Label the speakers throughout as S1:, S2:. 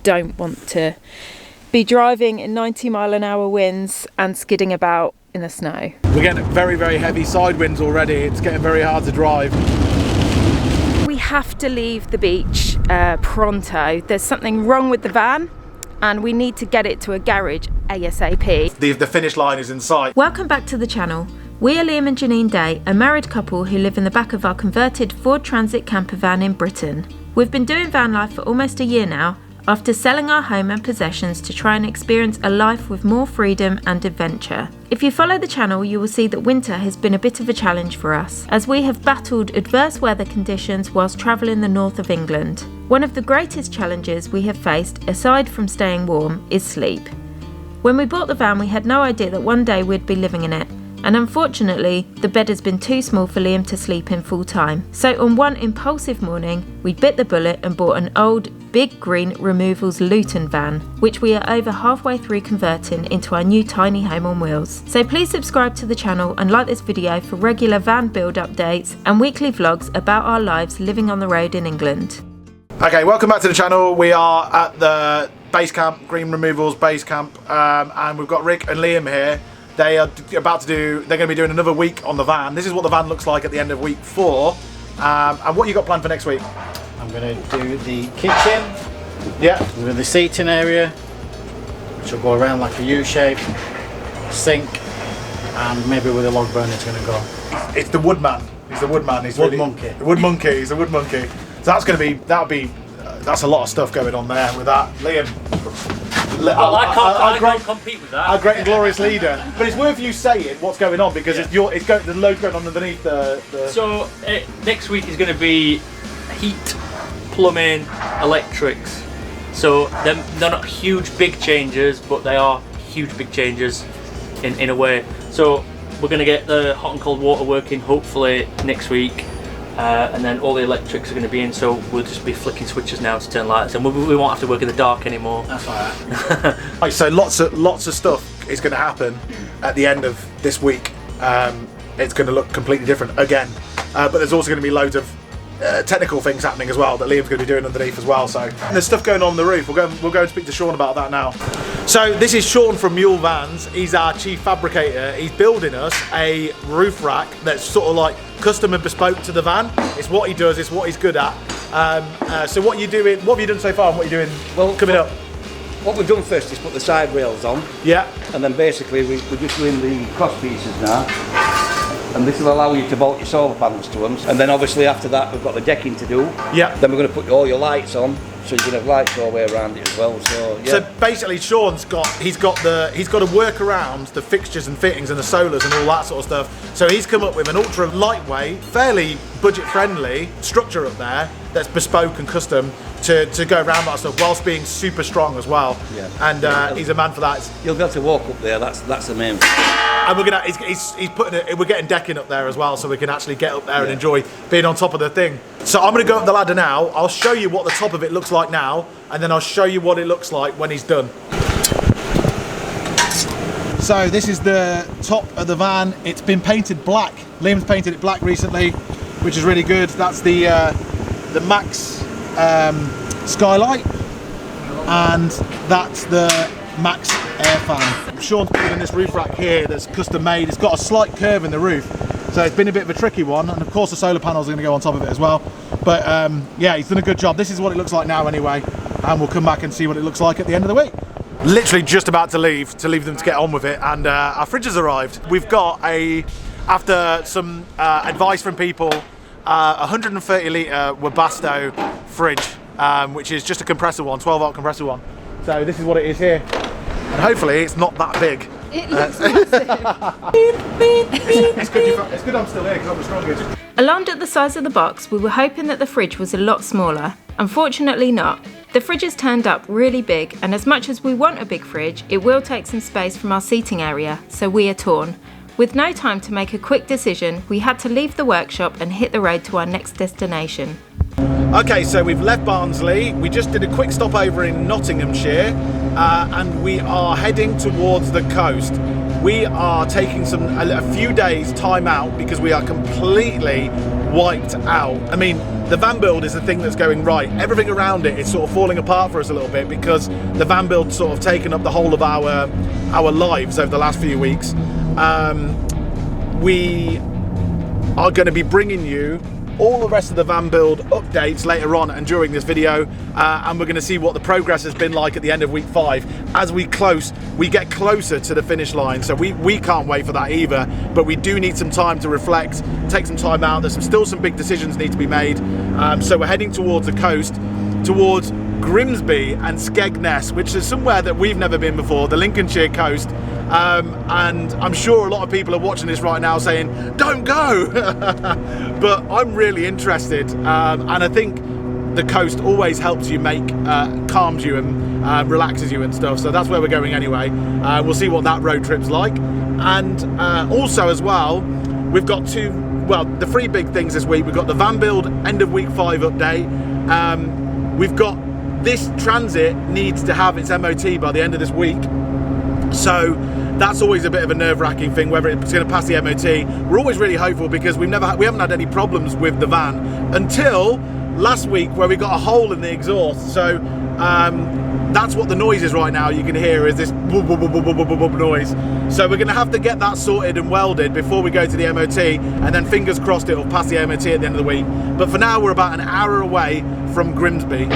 S1: don't want to be driving in 90-mile-an-hour winds and skidding about in the snow.
S2: We're getting very, very heavy side winds already. It's getting very hard to drive.
S1: We have to leave the beach pronto. There's something wrong with the van and we need to get it to a garage ASAP.
S2: The finish line is in sight.
S1: Welcome back to the channel. We are Liam and Janine Day, a married couple who live in the back of our converted Ford Transit Campervan in Britain. We've been doing van life for almost a year now, after selling our home and possessions to try and experience a life with more freedom and adventure. If you follow the channel, you will see that winter has been a bit of a challenge for us, as we have battled adverse weather conditions whilst travelling the north of England. One of the greatest challenges we have faced, aside from staying warm, is sleep. When we bought the van, we had no idea that one day we'd be living in it, and unfortunately, the bed has been too small for Liam to sleep in full time. So on one impulsive morning, we bit the bullet and bought an old, big green removals Luton van, which we are over halfway through converting into our new tiny home on wheels. So please subscribe to the channel and like this video for regular van build updates and weekly vlogs about our lives living on the road in England.
S2: Okay, welcome back to the channel. We are at the base camp, Green Removals base camp, and we've got Rick and Liam here. They're going to be doing another week on the van. This is what the van looks like at the end of week 4. And what you got planned for next week?
S3: I'm going to do the kitchen, with the seating area, which will go around like a U shape, sink, and maybe with a log burner it's going to go.
S2: It's the woodman. He's the woodman. He's
S3: wood monkey.
S2: The wood monkey. He's a wood monkey. So that's going to be, that's a lot of stuff going on there with that. Liam.
S4: Well, I can't compete with that.
S2: Our great and glorious leader. But it's worth you saying what's going on because the load's going on underneath the...
S4: So next week is going to be heat, plumbing, electrics. So they're not huge big changes, but they are huge big changes in a way. So we're going to get the hot and cold water working hopefully next week. And then all the electrics are going to be in, so we'll just be flicking switches now to turn lights, and we won't have to work in the dark anymore.
S3: That's alright.
S2: Right, so lots of stuff is going to happen at the end of this week. It's going to look completely different again, but there's also going to be loads of technical things happening as well that Liam's going to be doing underneath as well. So and there's stuff going on the roof. We'll go and speak to Sean about that now. So this is Sean from Mule Vans. He's our chief fabricator. He's building us a roof rack that's sort of like custom and bespoke to the van. It's what he does. It's what he's good at. So what are you doing? What have you done so far? And what are you doing?
S5: Well,
S2: coming up.
S5: What we've done first is put the side rails on.
S2: Yeah.
S5: And then basically we're just doing the cross pieces now. And this will allow you to bolt your solar panels to them. And then obviously after that we've got the decking to do.
S2: Yeah.
S5: Then we're going to put all your lights on, so you can have lights all the way around it as well. So yeah.
S2: So basically, Sean's got to work around the fixtures and fittings and the solars and all that sort of stuff. So he's come up with an ultra lightweight, fairly budget friendly structure up there that's bespoke and custom to go around that stuff whilst being super strong as well.
S5: Yeah.
S2: And he's a man for that.
S5: You'll be able to walk up there. That's the main thing.
S2: And we're getting decking up there as well, so we can actually get up there and enjoy being on top of the thing. So I'm going to go up the ladder now. I'll show you what the top of it looks like now, and then I'll show you what it looks like when he's done. So this is the top of the van. It's been painted black. Liam's painted it black recently, which is really good. That's the Max skylight, and that's the Max air fan. Sean's building this roof rack here that's custom made. It's got a slight curve in the roof, so it's been a bit of a tricky one, and of course the solar panels are going to go on top of it as well. But yeah, he's done a good job. This is what it looks like now anyway, and we'll come back and see what it looks like at the end of the week. Literally just about to leave them to get on with it, and our fridge has arrived. We've got after some advice from people, 130 litre Webasto fridge, which is just a compressor one, 12-volt compressor one. So this is what it is here, and hopefully it's not that big.
S1: It looks massive.
S2: It's good I'm still here because I'm the strongest.
S1: Alarmed at the size of the box, we were hoping that the fridge was a lot smaller. Unfortunately not. The fridge has turned up really big, and as much as we want a big fridge, it will take some space from our seating area, so we are torn. With no time to make a quick decision, we had to leave the workshop and hit the road to our next destination.
S2: Okay, so we've left Barnsley. We just did a quick stopover in Nottinghamshire, and we are heading towards the coast. we are taking a few days time out because we are completely wiped out. I mean, the van build is the thing that's going right. Everything around it is sort of falling apart for us a little bit because the van build's sort of taken up the whole of our lives over the last few weeks. We are going to be bringing you all the rest of the van build updates later on and during this video, and we're going to see what the progress has been like at the end of week 5 as we get closer to the finish line. So we can't wait for that either, but we do need some time to reflect, take some time out. There's still some big decisions need to be made, so we're heading towards the coast, towards Grimsby and Skegness, which is somewhere that we've never been before, the Lincolnshire Coast. And I'm sure a lot of people are watching this right now saying, don't go! But I'm really interested, and I think the coast always helps you calms you and relaxes you and stuff, so that's where we're going anyway. We'll see what that road trip's like. And also as well, we've got the 3 big things this week. We've got the van build end of week 5 update. We've got this transit needs to have its MOT by the end of this week. So that's always a bit of a nerve-wracking thing, whether it's going to pass the MOT. We're always really hopeful because we haven't had any problems with the van until last week, where we got a hole in the exhaust. So that's what the noise is right now. You can hear is this boop, boop, boop, boop, boop, boop, boop noise. So we're going to have to get that sorted and welded before we go to the MOT, and then fingers crossed it'll pass the MOT at the end of the week. But for now, we're about an hour away from Grimsby.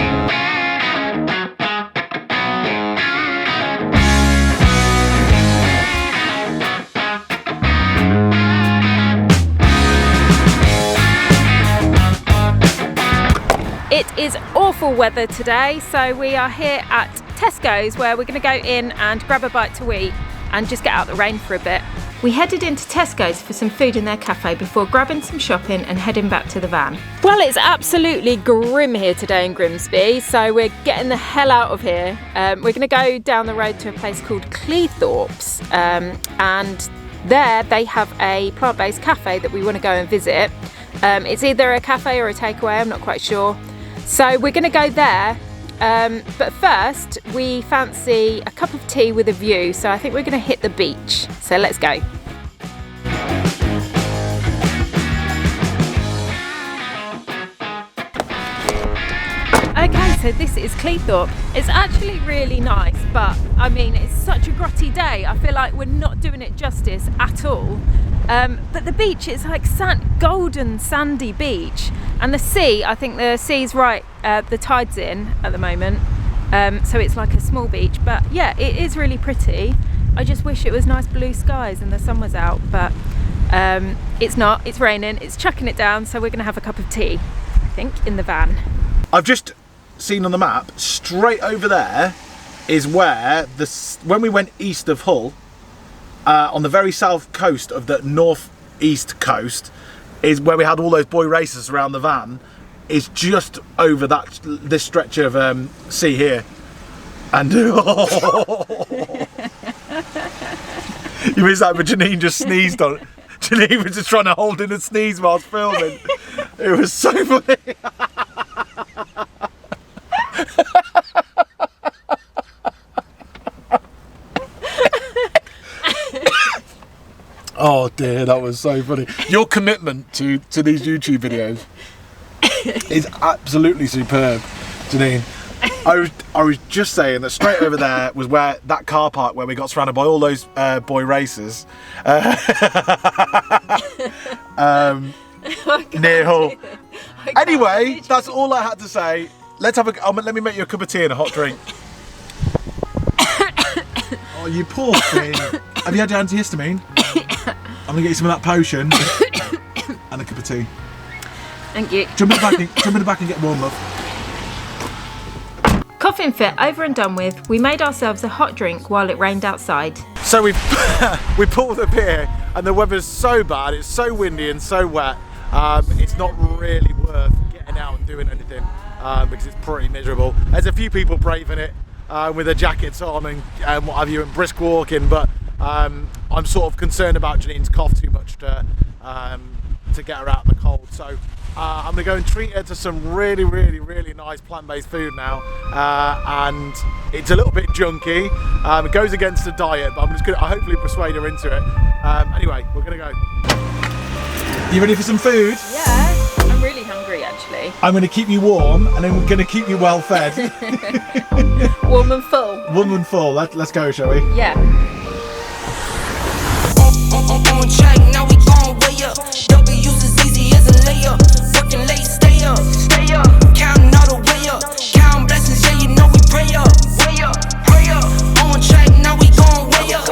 S1: It is awful weather today, so we are here at Tesco's, where we're going to go in and grab a bite to eat and just get out the rain for a bit. We headed into Tesco's for some food in their cafe before grabbing some shopping and heading back to the van. Well, it's absolutely grim here today in Grimsby, so we're getting the hell out of here. We're going to go down the road to a place called Cleethorpes, and there they have a plant-based cafe that we want to go and visit. It's either a cafe or a takeaway, I'm not quite sure. So we're going to go there, but first we fancy a cup of tea with a view, so I think we're going to hit the beach. So let's go. Okay, so this is Cleethorpes. It's actually really nice, but I mean, it's such a grotty day. I feel like we're not doing it justice at all. But the beach is like golden sandy beach, and the sea, I think the sea's right, the tide's in at the moment, so it's like a small beach, but yeah, it is really pretty. I just wish it was nice blue skies and the sun was out, but it's not, it's raining, it's chucking it down, so we're gonna have a cup of tea, I think, in the van.
S2: I've just seen on the map, straight over there is where when we went east of Hull, on the very south coast of the north-east coast, is where we had all those boy races around the van, is just over this stretch of sea here. And you missed that, but Janine just sneezed on it. Janine was just trying to hold in a sneeze whilst filming. It was so funny. Oh dear, that was so funny. Your commitment to these YouTube videos is absolutely superb, Janine. I was just saying that straight over there was where that car park where we got surrounded by all those boy racers near Hull. Anyway, that's all I had to say. Let's have let me make you a cup of tea and a hot drink. Oh, you poor thing. Have you had your antihistamine? I'm gonna get you some of that potion and a cup of tea.
S1: Thank you.
S2: Jump in the back and get warm, love.
S1: Coughing fit over and done with, we made ourselves a hot drink while it rained outside.
S2: So we pulled up here and the weather's so bad, it's so windy and so wet, it's not really worth getting out and doing anything because it's pretty miserable. There's a few people braving it with their jackets on and what have you, and brisk walking, but I'm sort of concerned about Janine's cough too much to get her out in the cold. So I'm going to go and treat her to some really nice plant-based food now, and it's a little bit junky. It goes against the diet, but I'm just going to hopefully persuade her into it. Anyway, we're going to go. You ready for some food?
S1: Yeah, I'm really hungry actually.
S2: I'm going to keep you warm, and then we're going to keep you well fed.
S1: Warm and full.
S2: Warm and full. Let's go, shall we?
S1: Yeah.
S6: On track, now we gon' way up. W's as easy as a layup. Working late, stay up. Counting all the way up. Counting blessings, yeah, you know we pray up. Pray up. On track, now we gon' way up.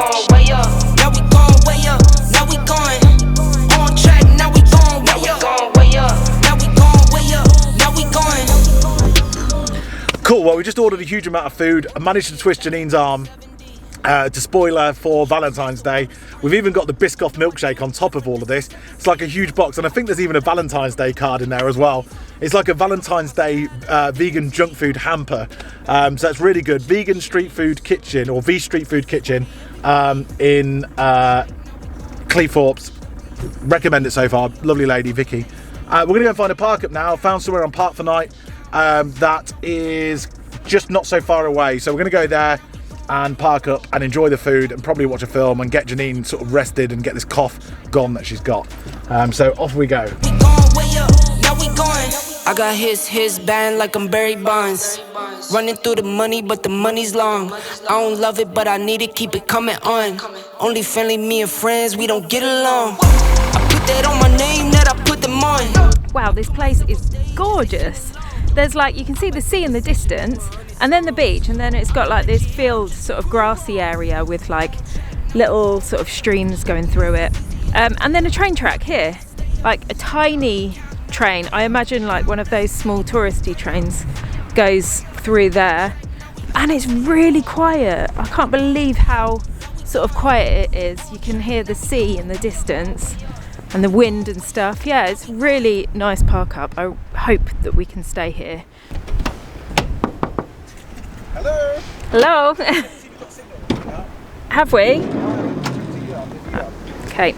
S6: Now we gon' way up. Now we going. On track, now we gon' way up. Now we gon' way up. Now we going.
S2: Cool. Well, we just ordered a huge amount of food. I managed to twist Janine's arm to spoil her for Valentine's Day. We've even got the Biscoff milkshake on top of all of this. It's like a huge box, and I think there's even a Valentine's Day card in there as well. It's like a Valentine's Day vegan junk food hamper. So it's really good. Vegan Street Food Kitchen, or V Street Food Kitchen in Cleethorpes. Recommend it so far. Lovely lady, Vicky. We're going to go and find a park up now. Found somewhere on Park for Night that is just not so far away. So we're going to go there and park up and enjoy the food and probably watch a film and get Janine sort of rested and get this cough gone that she's got. So off we go.
S6: I got his band like I'm Barry Bonds. Running through the money, but the money's long. I don't love it, but I need it, keep it coming on. Only friendly, me and friends, we don't get along. I put that on my name, that I put them on.
S1: Wow, this place is gorgeous. There's like, you can see the sea in the distance, and then the beach, and then it's got like this field sort of grassy area with like little sort of streams going through it, and then a train track here, like a tiny train. I imagine like one of those small touristy trains goes through there, and it's really quiet. I can't believe how sort of quiet it is. You can hear the sea in the distance and the wind and stuff. Yeah, it's really nice park up. I hope that we can stay here.
S2: Hello.
S1: Hello. Have we? Okay.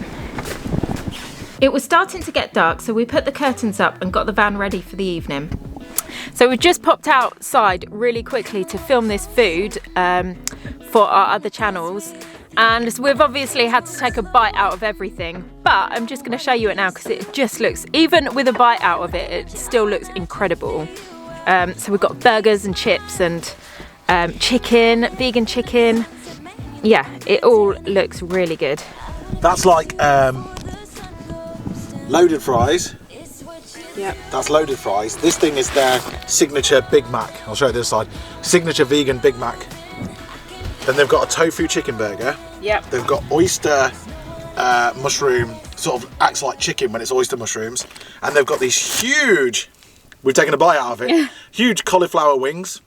S1: It was starting to get dark, so we put the curtains up and got the van ready for the evening. So we've just popped outside really quickly to film this food for our other channels. And we've obviously had to take a bite out of everything, but I'm just going to show you it now because it just looks, even with a bite out of it, it still looks incredible. So we've got burgers and chips and chicken, vegan chicken. Yeah, it all looks really good.
S2: That's like loaded fries.
S1: Yep.
S2: That's loaded fries. This thing is their signature Big Mac. I'll show you this side. Signature vegan Big Mac. Then they've got a tofu chicken burger.
S1: Yep.
S2: They've got oyster mushroom, sort of acts like chicken when it's oyster mushrooms. And they've got these huge, we've taken a bite out of it, huge cauliflower wings.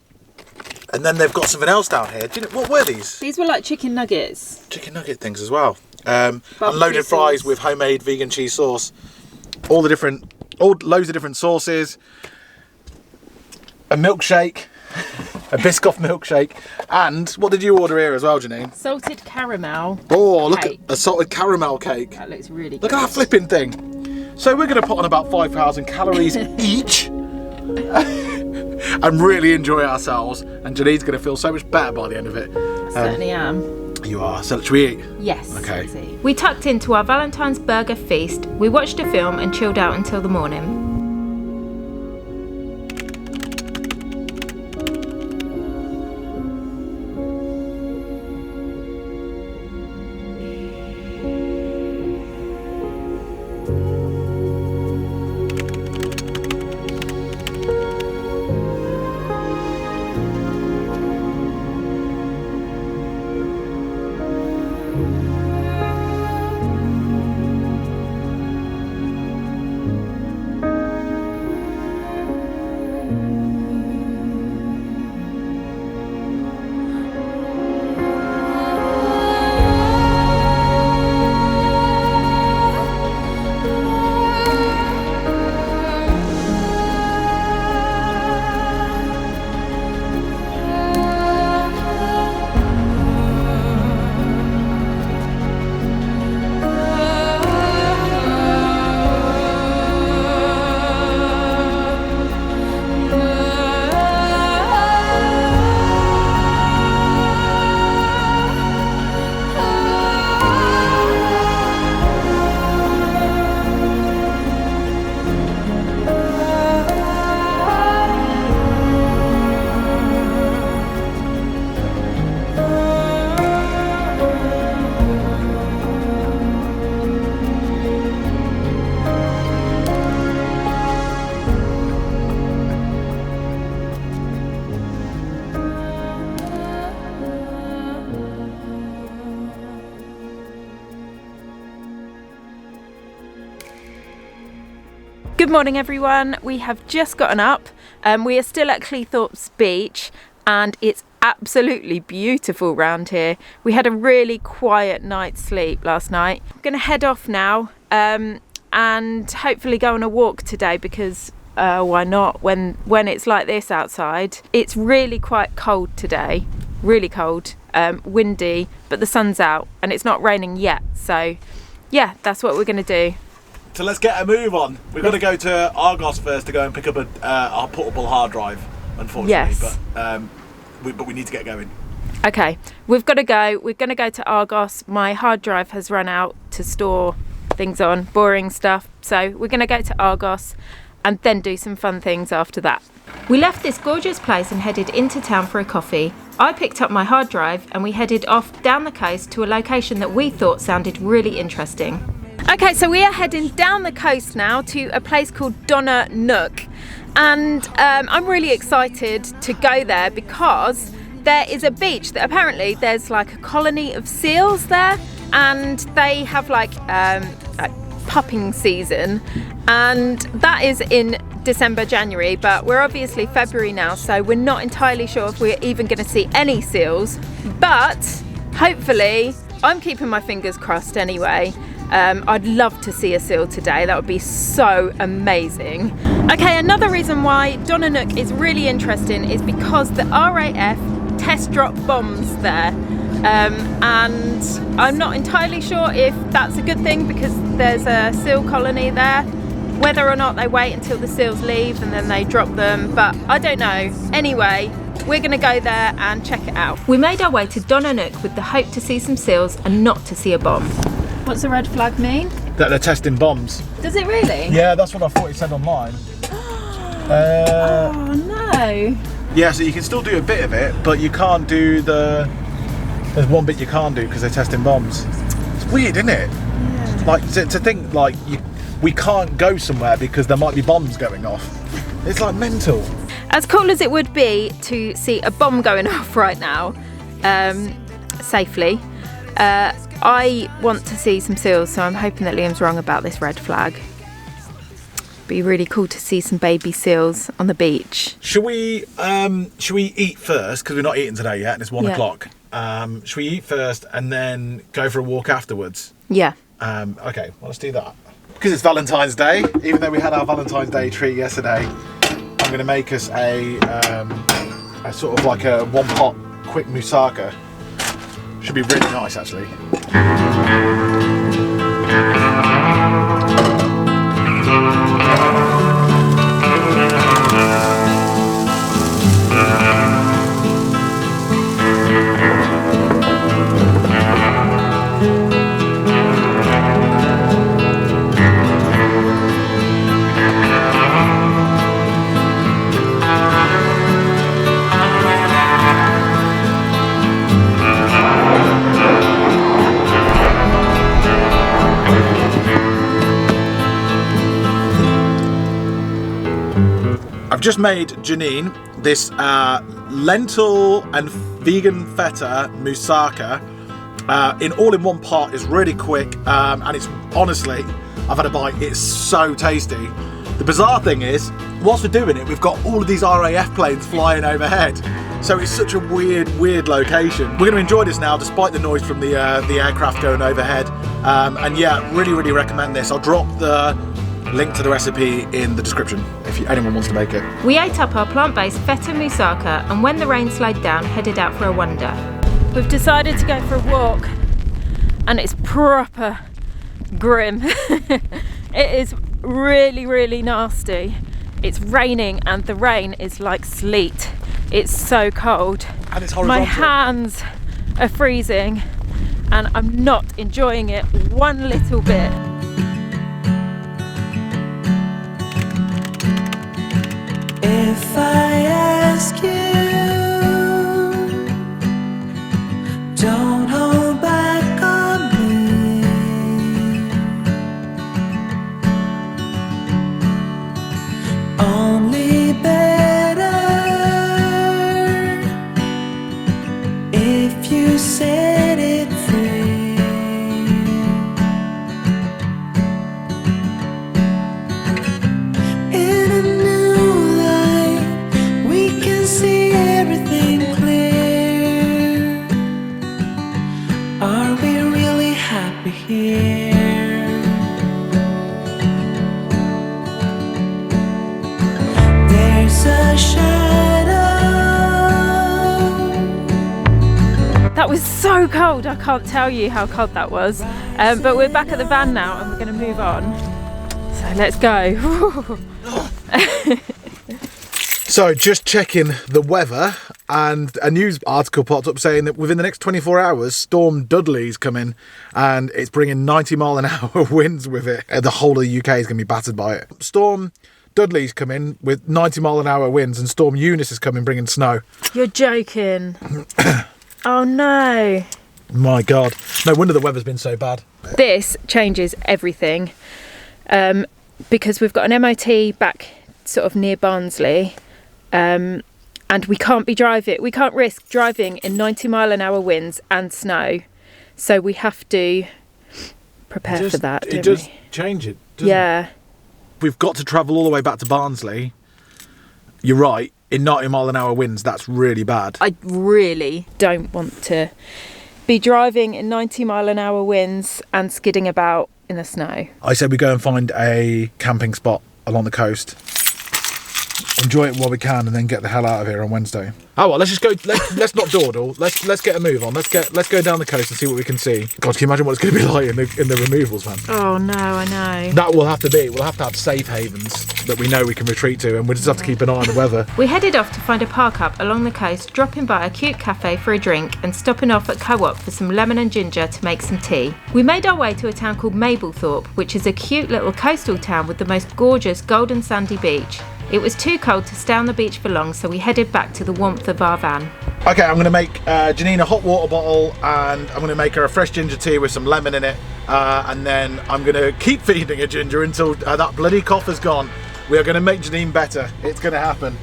S2: And then they've got something else down here. Do you know, what were these?
S1: These were like chicken nuggets.
S2: Chicken nugget things as well. And loaded fries with homemade vegan cheese sauce. Loads of different sauces. A milkshake. A Biscoff milkshake. And what did you order here as well, Janine?
S1: Salted caramel.
S2: Oh, look
S1: cake.
S2: at a salted caramel cake.
S1: That looks really good.
S2: Look at that flipping thing. So we're going to put on about 5,000 calories each. And really enjoy ourselves. And Janine's going to feel so much better by the end of it.
S1: Certainly am.
S2: You are. So should we eat?
S1: Yes.
S2: Okay.
S1: Let's eat. We tucked into our Valentine's burger feast. We watched a film and chilled out until the morning. Good morning everyone, we have just gotten up. We are still at Cleethorpes Beach and it's absolutely beautiful round here. We had a really quiet night's sleep last night. I'm going to head off now and hopefully go on a walk today because why not when it's like this outside. It's really quite cold today, really cold, windy, but the sun's out and it's not raining yet, so yeah, that's what we're going to do.
S2: So let's get a move on. We've got to go to Argos first to go and pick up our portable hard drive, unfortunately.
S1: Yes.
S2: But we need to get going.
S1: Okay, we've got to go. We're going to go to Argos. My hard drive has run out to store things on, boring stuff. So we're going to go to Argos and then do some fun things after that. We left this gorgeous place and headed into town for a coffee. I picked up my hard drive and we headed off down the coast to a location that we thought sounded really interesting. Okay, so we are heading down the coast now to a place called Donna Nook, and I'm really excited to go there because there is a beach that apparently there's like a colony of seals there, and they have like pupping season, and that is in December, January, but we're obviously February now, so we're not entirely sure if we're even going to see any seals, but hopefully, I'm keeping my fingers crossed anyway. I'd love to see a seal today. That would be so amazing. Okay, another reason why Donna Nook is really interesting is because the RAF test drop bombs there. And I'm not entirely sure if that's a good thing because there's a seal colony there. Whether or not they wait until the seals leave and then they drop them, but I don't know. Anyway, we're going to go there and check it out. We made our way to Donna Nook with the hope to see some seals and not to see a bomb. What's the red flag mean?
S2: That they're testing bombs.
S1: Does it really?
S2: Yeah, that's what I thought it said online.
S1: Oh no.
S2: Yeah, so you can still do a bit of it, but you can't do there's one bit you can't do because they're testing bombs. It's weird, isn't it? Yeah. Like to think like we can't go somewhere because there might be bombs going off. It's like mental.
S1: As cool as it would be to see a bomb going off right now, safely, I want to see some seals, so I'm hoping that Liam's wrong about this red flag. Be really cool to see some baby seals on the beach.
S2: Should we eat first, because we're not eating today yet and it's 1 o'clock. Should we eat first and then go for a walk afterwards?
S1: Yeah.
S2: Okay, well, let's do that. Because it's Valentine's Day, even though we had our Valentine's Day treat yesterday, I'm going to make us a sort of like a one pot quick moussaka. Should be really nice actually. I've just made Janine this lentil and vegan feta moussaka in all-in-one pot. It's really quick and it's honestly, I've had a bite, it's so tasty. The bizarre thing is, whilst we're doing it, we've got all of these RAF planes flying overhead. So it's such a weird location. We're going to enjoy this now despite the noise from the aircraft going overhead. And yeah, really recommend this. I'll drop the link to the recipe in the description if anyone wants to make it.
S1: We ate up our plant-based feta moussaka and when the rain slowed down, headed out for a wander. We've decided to go for a walk and it's proper grim. It is really nasty. It's raining and the rain is like sleet. It's so cold.
S2: And it's horizontal.
S1: My hands are freezing and I'm not enjoying it one little bit.
S6: If I ask you, don't hold back on me. Only better if you set it free. here. There's a shadow.
S1: That was so cold, I can't tell you how cold that was. But we're back at the van now and we're going to move on. So let's go.
S2: So just checking the weather, and a news article popped up saying that within the next 24 hours, Storm Dudley's coming and it's bringing 90-mile-an-hour winds with it. The whole of the UK is going to be battered by it. Storm Dudley's coming with 90-mile-an-hour winds, and Storm Eunice is coming bringing snow.
S1: You're joking. Oh no.
S2: My God. No wonder the weather's been so bad.
S1: This changes everything because we've got an MOT back sort of near Barnsley, and we can't risk driving in 90-mile-an-hour winds and snow, so we have to prepare for that.
S2: It does change it, doesn't
S1: yeah.
S2: it? We've got to travel all the way back to Barnsley. You're right, in 90-mile-an-hour winds, that's really bad.
S1: I really don't want to be driving in 90-mile-an-hour winds and skidding about in the snow.
S2: I said we go and find a camping spot along the coast, enjoy it while we can, and then get the hell out of here on Wednesday. Oh well, let's just go. Let's not dawdle. Let's get a move on. Let's go down the coast and see what we can see. God, can you imagine what it's going to be like in the removals van?
S1: Oh no, I know.
S2: That will have to be. We'll have to have safe havens that we know we can retreat to, and we'll just have to keep an eye on the weather.
S1: We headed off to find a park up along the coast, dropping by a cute cafe for a drink and stopping off at Co-op for some lemon and ginger to make some tea. We made our way to a town called Mablethorpe, which is a cute little coastal town with the most gorgeous golden sandy beach. It was too cold to stay on the beach for long, so we headed back to the warmth of our van.
S2: Okay, I'm going to make Janine a hot water bottle, and I'm going to make her a fresh ginger tea with some lemon in it, and then I'm going to keep feeding her ginger until that bloody cough is gone. We are going to make Janine better. It's going to happen.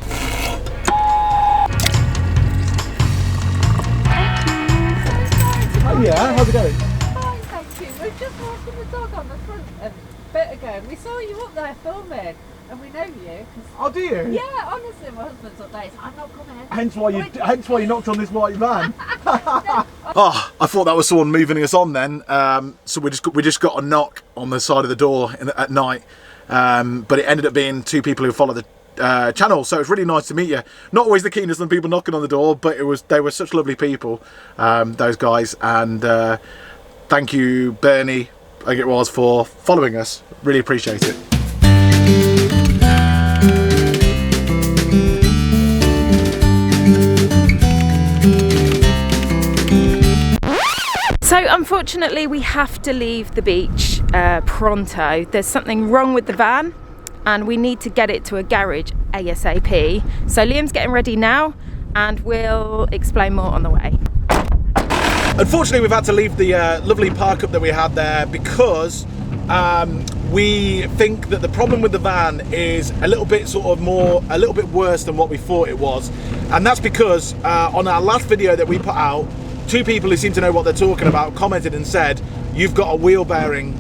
S2: Oh yeah, how's it going?
S7: Fine, thank you. We're just walking the dog on the front a bit ago, and we saw you up there filming. And we know you.
S2: Oh, do you?
S7: Yeah, honestly, my husband's up there. He's like, I'm not coming.
S2: Hence why you knocked on this white van. Oh, I thought that was someone moving us on then. So we just got a knock on the side of the door at night, but it ended up being two people who follow the channel. So it's really nice to meet you. Not always the keenest on people knocking on the door, but they were such lovely people, those guys. And thank you, Bernie, I think it was, for following us. Really appreciate it.
S1: So unfortunately we have to leave the beach pronto. There's something wrong with the van and we need to get it to a garage ASAP. So Liam's getting ready now and we'll explain more on the way.
S2: Unfortunately, we've had to leave the lovely park up that we had there because we think that the problem with the van is a little bit worse than what we thought it was. And that's because on our last video that we put out, two people who seem to know what they're talking about commented and said, you've got a wheel bearing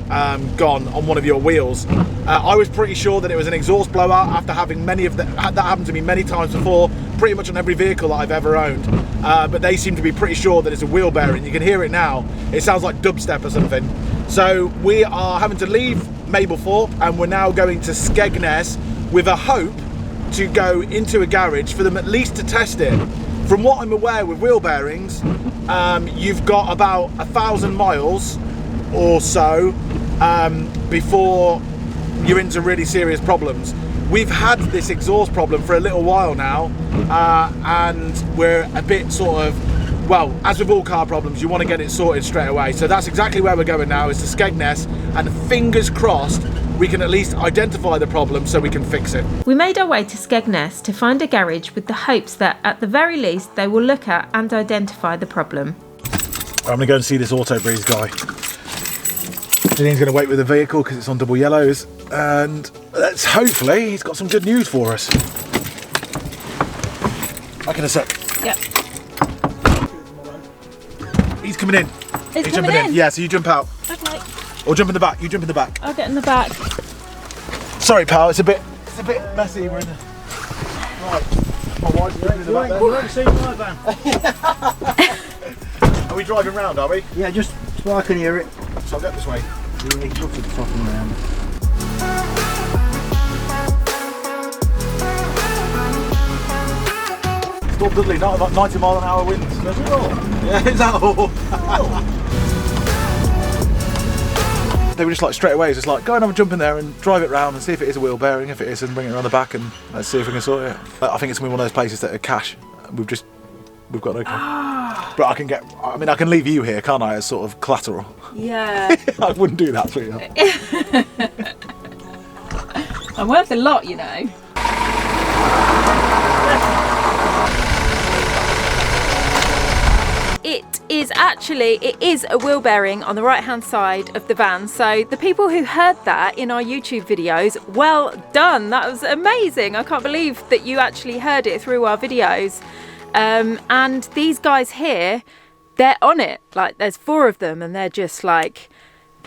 S2: gone on one of your wheels. I was pretty sure that it was an exhaust blowout after having that happened to me many times before, pretty much on every vehicle that I've ever owned. But they seem to be pretty sure that it's a wheel bearing. You can hear it now. It sounds like dubstep or something. So we are having to leave Mablethorpe and we're now going to Skegness with a hope to go into a garage for them at least to test it. From what I'm aware with wheel bearings, you've got about 1,000 miles or so before you're into really serious problems. We've had this exhaust problem for a little while now, and we're a bit sort of, well, as with all car problems, you want to get it sorted straight away. So that's exactly where we're going now, is to Skegness, and fingers crossed we can at least identify the problem so we can fix it.
S1: We made our way to Skegness to find a garage with the hopes that at the very least they will look at and identify the problem.
S2: I'm going to go and see this Auto Breeze guy. Janine's going to wait with the vehicle because it's on double yellows, and hopefully he's got some good news for us. Back in a sec.
S1: Yep.
S2: He's coming in.
S1: He's
S2: jumping in. Yeah, so you jump out.
S1: Okay.
S2: Or jump in the back. You jump in the back.
S1: I'll get in the back.
S2: Sorry, pal. It's a bit messy. We're in the... Right. My wife's jumping in the back there. Are we driving round, are we?
S5: Yeah, just so I can hear it.
S2: so I'll get this way.
S3: Really tough to the top and around.
S2: Storm Dudley, not about 90 mile an hour winds. Yeah, is that all? They were just like straight away, it's just like go and have a jump in there and drive it round and see if it is a wheel bearing. If it is, and bring it around the back and let's see if we can sort it. I think it's gonna be one of those places that are cash. We've got no cash. But I can leave you here, can't I, as sort of collateral?
S7: Yeah.
S2: I wouldn't do that, sweetheart.
S7: I'm worth a lot, you know.
S1: It is a wheel bearing on the right hand side of the van, so the people who heard that in our YouTube videos, well done, that was amazing. I can't believe that you actually heard it through our videos. And these guys here, they're on it, like there's 4 of them and they're just like,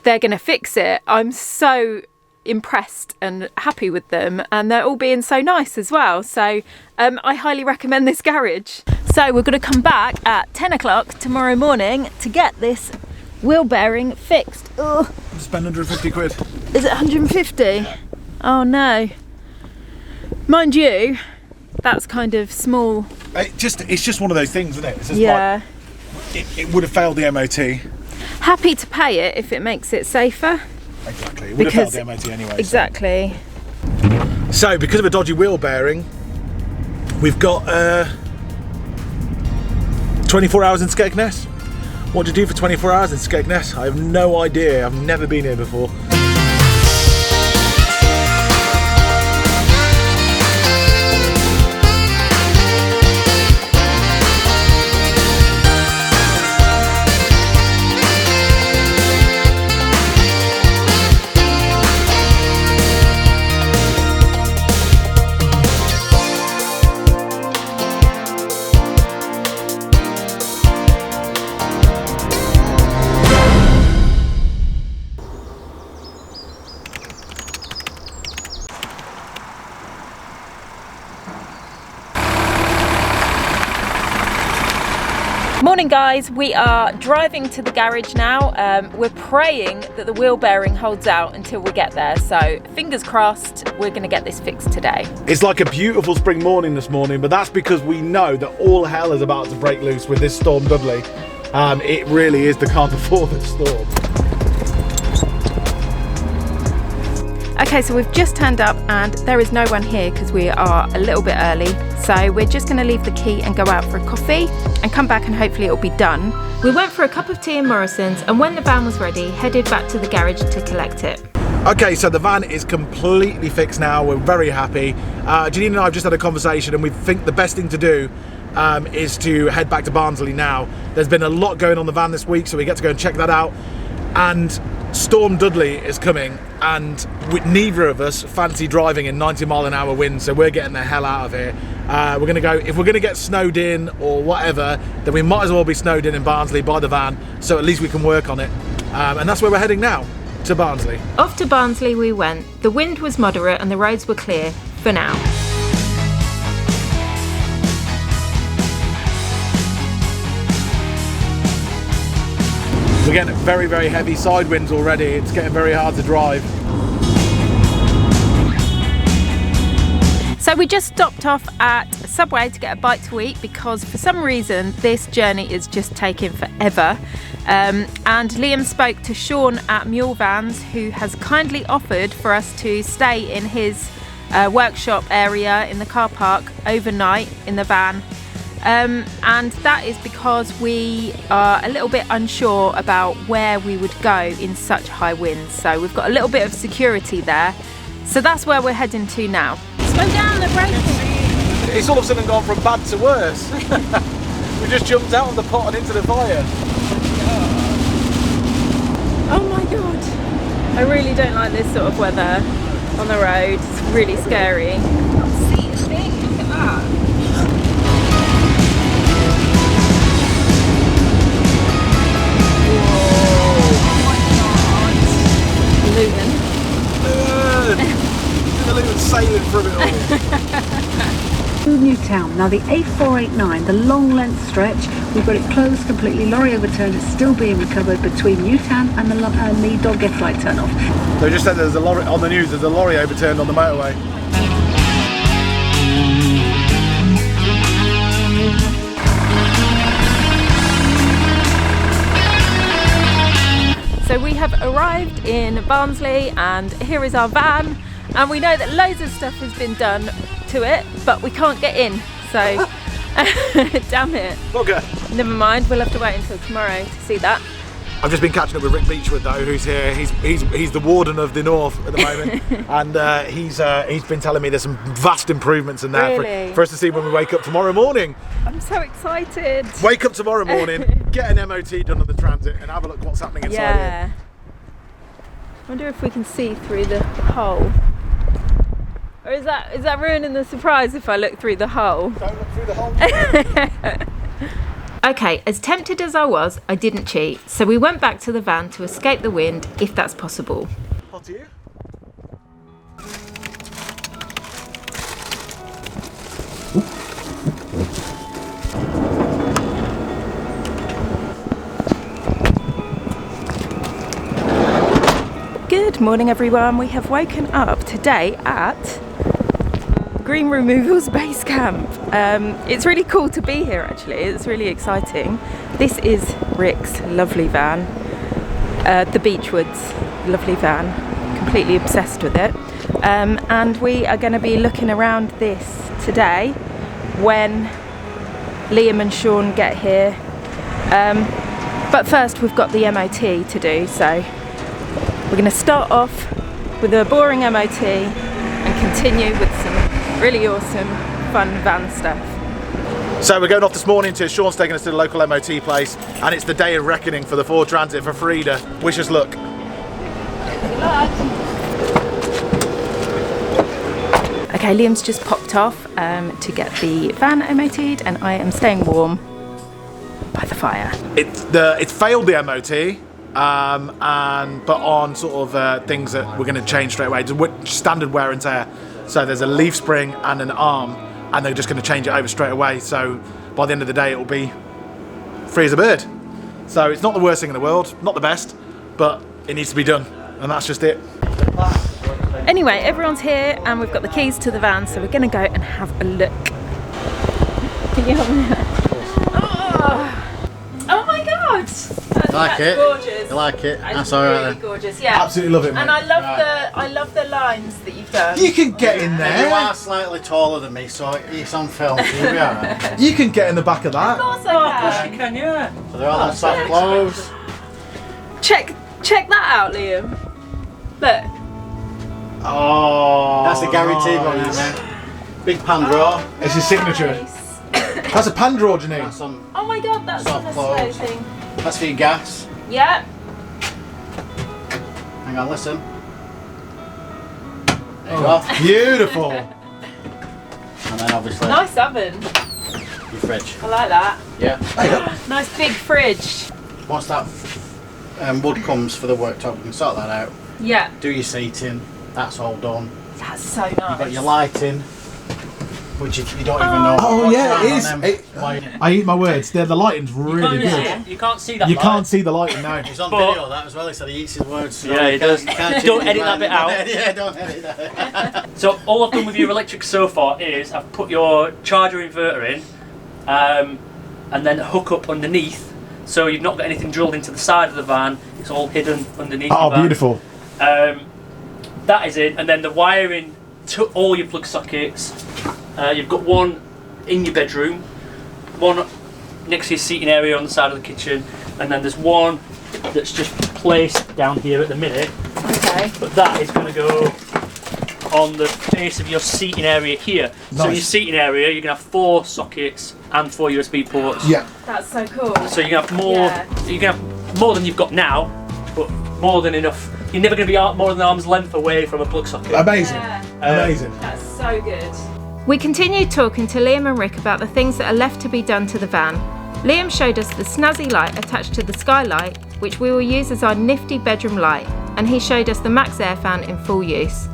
S1: they're gonna fix it. I'm so impressed and happy with them, and they're all being so nice as well, so I highly recommend this garage. So we're going to come back at 10 o'clock tomorrow morning to get this wheel bearing fixed. Ugh.
S2: Spend 150 quid.
S1: Is it 150? Yeah. Oh no. Mind you, that's kind of small.
S2: It's just one of those things, isn't it? It's just
S1: yeah.
S2: Like, it would have failed the MOT.
S1: Happy to pay it if it makes it safer.
S2: Exactly. It would have failed the MOT anyway.
S1: Exactly.
S2: So because of a dodgy wheel bearing, we've got 24 hours in Skegness. What do you do for 24 hours in Skegness? I have no idea. I've never been here before.
S1: Morning guys, we are driving to the garage now. We're praying that the wheel bearing holds out until we get there, so fingers crossed we're going to get this fixed today.
S2: It's like a beautiful spring morning this morning, but that's because we know that all hell is about to break loose with this Storm Dudley. It really is the calm before the storm.
S1: Okay, so we've just turned up and there is no one here because we are a little bit early. So we're just going to leave the key and go out for a coffee and come back and hopefully it'll be done. We went for a cup of tea in Morrison's and when the van was ready, headed back to the garage to collect it.
S2: Okay, so the van is completely fixed now. We're very happy. Janine and I have just had a conversation and we think the best thing to do is to head back to Barnsley now. There's been a lot going on the van this week, so we get to go and check that out. And Storm Dudley is coming, and neither of us fancy driving in 90 mile an hour winds, so we're getting the hell out of here. We're going to go, if we're going to get snowed in or whatever, then we might as well be snowed in Barnsley by the van, so at least we can work on it. And that's where we're heading now, to Barnsley.
S1: Off to Barnsley we went. The wind was moderate and the roads were clear, for now.
S2: We're getting very, very heavy side winds already. It's getting very hard to drive.
S1: So we just stopped off at Subway to get a bite to eat because for some reason this journey is just taking forever. And Liam spoke to Sean at Mule Vans, who has kindly offered for us to stay in his workshop area in the car park overnight in the van. And that is because we are a little bit unsure about where we would go in such high winds, so we've got a little bit of security there, so that's where we're heading to now. Slow down, they're braking.
S2: It's all of a sudden gone from bad to worse. We just jumped out of the pot and into the fire.
S1: Oh my god, I really don't like this sort of weather on the road. It's really scary.
S7: See, it's big, look at that.
S1: Luton.
S2: The Luton sailing through it all.
S8: Newtown. Now the A489, the long length stretch, We've got it closed completely, lorry overturned, it's still being recovered between Newtown and the Doghead Flight turn-off.
S2: They just said there's a lorry, on the news, there's a lorry overturned on the motorway.
S1: So we have arrived in Barnsley and here is our van, and we know that loads of stuff has been done to it, but we can't get in, so damn it.
S2: Bugger.
S1: Never mind, we'll have to wait until tomorrow to see that.
S2: I've just been catching up with Rick Beechwood though, who's here. He's the warden of the north at the moment, and he's been telling me there's some vast improvements in there for us to see when we wake up tomorrow morning.
S1: I'm so excited.
S2: Wake up tomorrow morning, get an MOT done on the Transit, and have a look what's happening inside here.
S1: I wonder if we can see through the hole. Or is that ruining the surprise if I look through the hole?
S2: Don't look through the hole.
S1: Okay, as tempted as I was, I didn't cheat, so we went back to the van to escape the wind, if that's possible.
S2: Hot to you?
S1: Good morning everyone, we have woken up today at Green Removals Base Camp. It's really cool to be here actually, it's really exciting. This is Rick's lovely van, the Beechwoods lovely van, completely obsessed with it. And we are going to be looking around this today when Liam and Sean get here. But first we've got the MOT to do, so we're going to start off with a boring MOT and continue with some really awesome, fun van stuff.
S2: So we're going off this morning to Sean's taking us to the local MOT place, and it's the day of reckoning for the Ford Transit for Frida. Wish us luck.
S1: Okay, Liam's just popped off to get the van MOT'd, and I am staying warm by the fire.
S2: It's failed the MOT. But on sort of things that we're going to change straight away, standard wear and tear. So there's a leaf spring and an arm, and they're just going to change it over straight away. So by the end of the day, it will be free as a bird. So it's not the worst thing in the world, not the best, but it needs to be done, and that's just it.
S1: Anyway, everyone's here, and we've got the keys to the van, so we're going to go and have a look. Can you help me? Oh my God! That's gorgeous.
S3: You like it? That's
S1: really
S3: alright then.
S1: Gorgeous, yeah.
S2: Absolutely love it, mate.
S1: And I love the lines that you've done.
S2: You can get in there.
S3: You are slightly taller than me, so it's on film. You'll be alright.
S2: You can get in the back of that.
S1: Of course I can.
S4: You can, yeah.
S3: So they're all on soft clothes.
S1: Check that out, Liam. Look.
S2: Oh,
S3: That's the guarantee one, isn't it? Big pan drawer.
S2: It's his signature.
S1: Nice.
S2: That's a pan drawer, Janine.
S3: That's on.
S1: Oh my God, that's
S3: Soft
S1: amazing.
S3: That's for your gas.
S1: Yeah.
S3: Hang on, listen. There you go.
S2: Beautiful.
S3: And then obviously
S1: Nice oven.
S3: your fridge.
S1: I like that.
S3: Yeah.
S1: Nice big fridge.
S3: Once that wood comes for the worktop, we can sort that out.
S1: Yeah.
S3: Do your seating. That's all done.
S1: That's so nice.
S3: You've got your lighting, which you don't even know.
S2: Oh yeah, it is.
S3: Why?
S2: I eat my words. The lighting's really good.
S4: You can't see that.
S2: You
S4: light.
S2: can't see the lighting now.
S3: He's on
S4: But-
S3: video that as well. He said he eats his words. So
S4: Yeah, he does.
S3: can't
S4: Don't
S3: change
S4: edit
S3: his
S4: that bit
S3: mind.
S4: out.
S3: Yeah, don't edit that.
S4: So all I've done with your electric so far is I've put your charger inverter in, and then hook up underneath, so you've not got anything drilled into the side of the van. It's all hidden underneath.
S2: Oh,
S4: the van.
S2: beautiful.
S4: That is it, and then the wiring to all your plug sockets. You've got one in your bedroom, one next to your seating area on the side of the kitchen, and then there's one that's just placed down here at the minute.
S1: Okay.
S4: But that is going to go on the base of your seating area here.
S2: Nice.
S4: So in your seating area, you're going to have 4 sockets and 4 USB ports.
S2: Yeah.
S1: That's so cool.
S4: So you're going to have more.
S1: Yeah.
S4: You're going to have more than you've got now, but more than enough. You're never going to be more than arm's length away from a plug socket.
S2: Amazing.
S1: Yeah.
S2: Amazing.
S1: That's so good. We continued talking to Liam and Rick about the things that are left to be done to the van. Liam showed us the snazzy light attached to the skylight, which we will use as our nifty bedroom light, and he showed us the Max air fan in full use.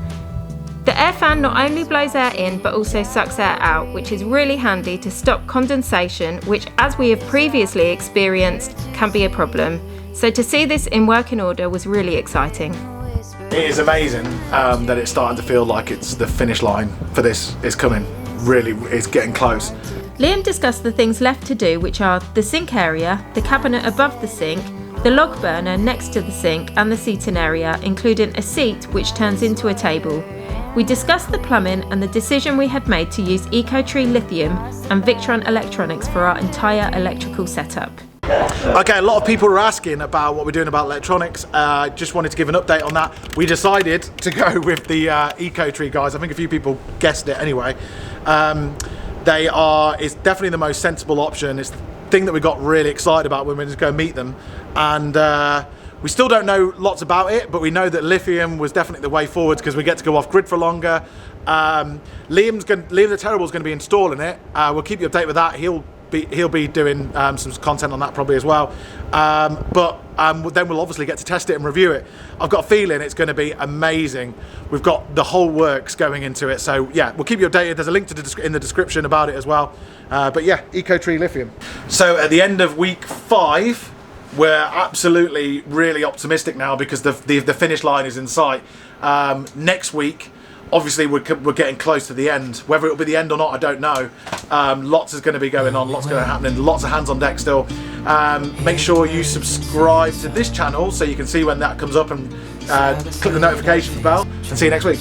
S1: The air fan not only blows air in but also sucks air out, which is really handy to stop condensation, which, as we have previously experienced, can be a problem. So to see this in working order was really exciting.
S2: It is amazing that it's starting to feel like it's the finish line for this is coming. Really, it's getting close.
S1: Liam discussed the things left to do, which are the sink area, the cabinet above the sink, the log burner next to the sink and the seating area, including a seat which turns into a table. We discussed the plumbing and the decision we had made to use EcoTree lithium and Victron electronics for our entire electrical setup.
S2: Okay, a lot of people are asking about what we're doing about electronics. Just wanted to give an update on that. We decided to go with the EcoTree guys. I think a few people guessed it anyway. It's definitely the most sensible option. It's the thing that we got really excited about when we just go meet them. And we still don't know lots about it, but we know that lithium was definitely the way forwards because we get to go off grid for longer. Liam the Terrible is going to be installing it. We'll keep you updated with that. He'll be doing some content on that probably as well. But then we'll obviously get to test it and review it. I've got a feeling it's going to be amazing. We've got the whole works going into it. So yeah, we'll keep you updated. There's a link in the description about it as well. But yeah, EcoTree lithium. So at the end of week 5, we're absolutely really optimistic now because the finish line is in sight. Next week, obviously we're getting close to the end. Whether it'll be the end or not, I don't know. Lots is going to be going on, lots going to happen, lots of hands on deck still. Make sure you subscribe to this channel so you can see when that comes up and click the notifications bell. And see you next week.